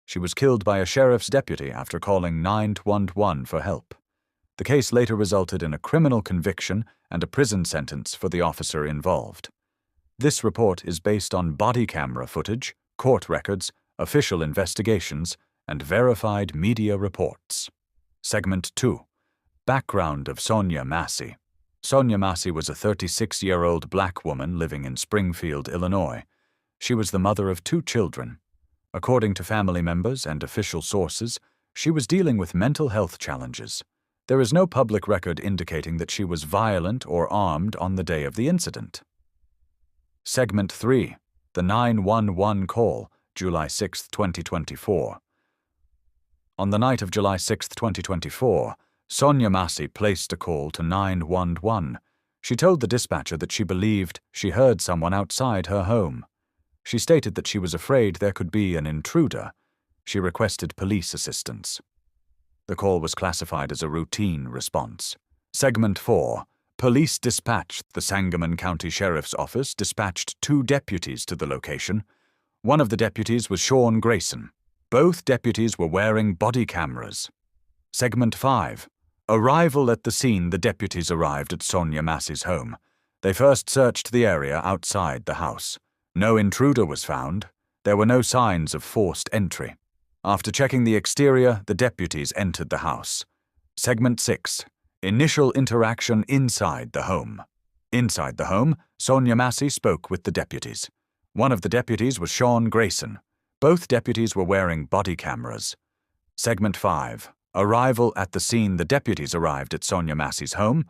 She was killed by a sheriff's deputy after calling 911 for help. The case later resulted in a criminal conviction and a prison sentence for the officer involved. This report is based on body camera footage, court records, official investigations, and verified media reports. Segment 2. Background of Sonia Massey. Sonia Massey was a 36-year-old black woman living in Springfield, Illinois. She was the mother of 2 children. According to family members and official sources, she was dealing with mental health challenges. There is no public record indicating that she was violent or armed on the day of the incident. Segment 3. The 911 call, July 6, 2024. On the night of July 6, 2024, Sonia Massey placed a call to 911. She told the dispatcher that she believed she heard someone outside her home. She stated that she was afraid there could be an intruder. She requested police assistance. The call was classified as a routine response. Segment 4. Police dispatched. The Sangamon County Sheriff's Office dispatched 2 deputies to the location. One of the deputies was Sean Grayson. Both deputies were wearing body cameras. Segment 5. Arrival at the scene. The deputies arrived at Sonia Massey's home. They first searched the area outside the house. No intruder was found. There were no signs of forced entry. After checking the exterior, the deputies entered the house. Segment 6. Initial interaction inside the home. Inside the home, Sonia Massey spoke with the deputies. One of the deputies was Sean Grayson. Both deputies were wearing body cameras. Segment 5. Arrival at the scene. The deputies arrived at Sonia Massey's home.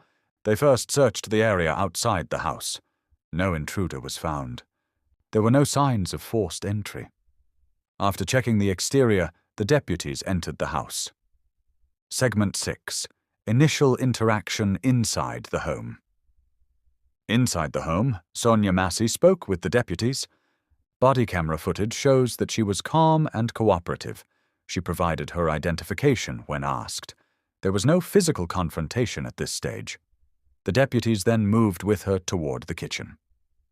They first searched the area outside the house. No intruder was found. There were no signs of forced entry. After checking the exterior, the deputies entered the house. Segment 6. Initial interaction inside the home. Inside the home, Sonia Massey spoke with the deputies. Body camera footage shows that she was calm and cooperative. She provided her identification when asked. There was no physical confrontation at this stage. The deputies then moved with her toward the kitchen.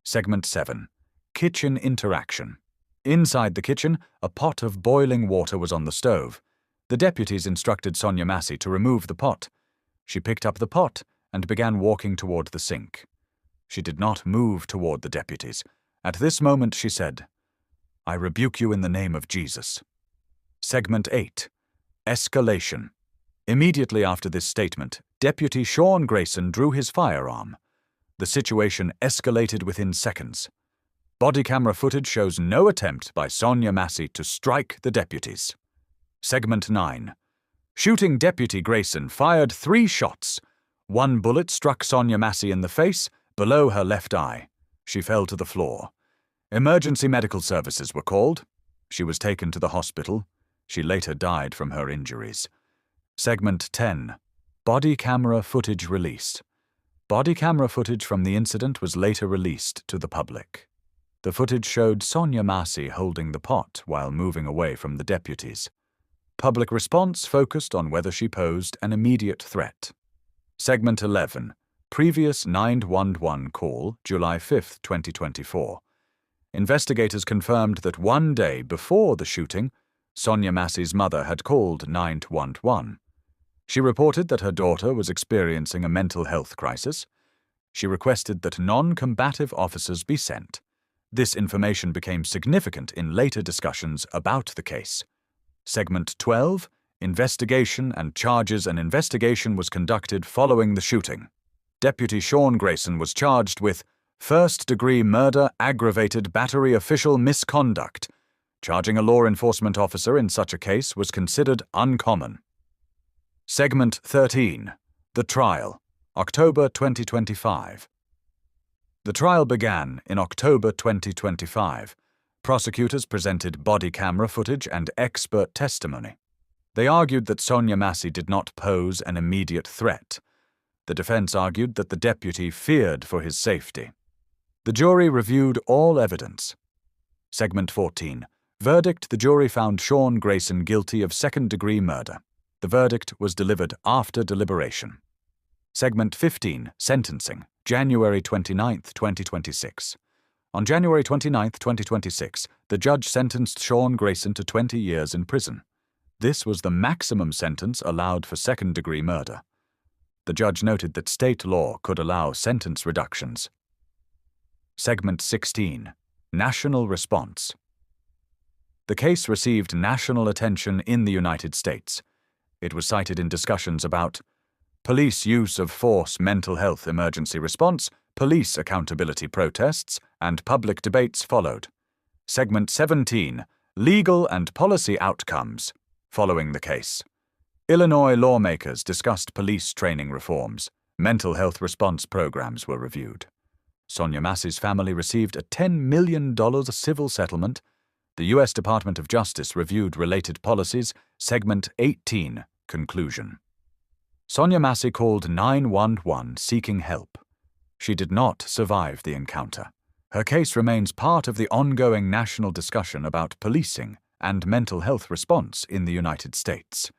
Segment 7. Kitchen interaction. Inside the kitchen, a pot of boiling water was on the stove. The deputies instructed Sonia Massey to remove the pot. She picked up the pot and began walking toward the sink. She did not move toward the deputies. At this moment she said, "I rebuke you in the name of Jesus." Segment 8. Escalation. Immediately after this statement, Deputy Sean Grayson drew his firearm. The situation escalated within seconds. Body camera footage shows no attempt by Sonia Massey to strike the deputies. Segment 9. Shooting Deputy Grayson fired 3 shots. 1 bullet struck Sonia Massey in the face, below her left eye. She fell to the floor. Emergency medical services were called. She was taken to the hospital. She later died from her injuries. Segment 10. Body camera footage released. Body camera footage from the incident was later released to the public. The footage showed Sonia Massey holding the pot while moving away from the deputies. Public response focused on whether she posed an immediate threat. Segment 11. Previous 911 call, July 5, 2024. Investigators confirmed that 1 day before the shooting, Sonia Massey's mother had called 911. She reported that her daughter was experiencing a mental health crisis. She requested that non-combative officers be sent. This information became significant in later discussions about the case. Segment 12. Investigation and charges. An investigation was conducted following the shooting. Deputy Sean Grayson was charged with first-degree murder, aggravated battery, official misconduct. Charging a law enforcement officer in such a case was considered uncommon. Segment 13. The trial, October 2025. The trial began in October 2025. Prosecutors presented body camera footage and expert testimony. They argued that Sonia Massey did not pose an immediate threat. The defense argued that the deputy feared for his safety. The jury reviewed all evidence. Segment 14. Verdict. The jury found Sean Grayson guilty of second-degree murder. The verdict was delivered after deliberation. Segment 15. Sentencing. January 29, 2026. On January 29, 2026, the judge sentenced Sean Grayson to 20 years in prison. This was the maximum sentence allowed for second-degree murder. The judge noted that state law could allow sentence reductions. Segment 16. National Response. The case received national attention in the United States. It was cited in discussions about police use of force, mental health emergency response, police accountability protests, and public debates followed. Segment 17. Legal and policy outcomes. Following the case, Illinois lawmakers discussed police training reforms. Mental health response programs were reviewed. Sonia Massey's family received a $10 million civil settlement. The U.S. Department of Justice reviewed related policies. Segment 18. Conclusion. Sonia Massey called 911 seeking help. She did not survive the encounter. Her case remains part of the ongoing national discussion about policing and mental health response in the United States.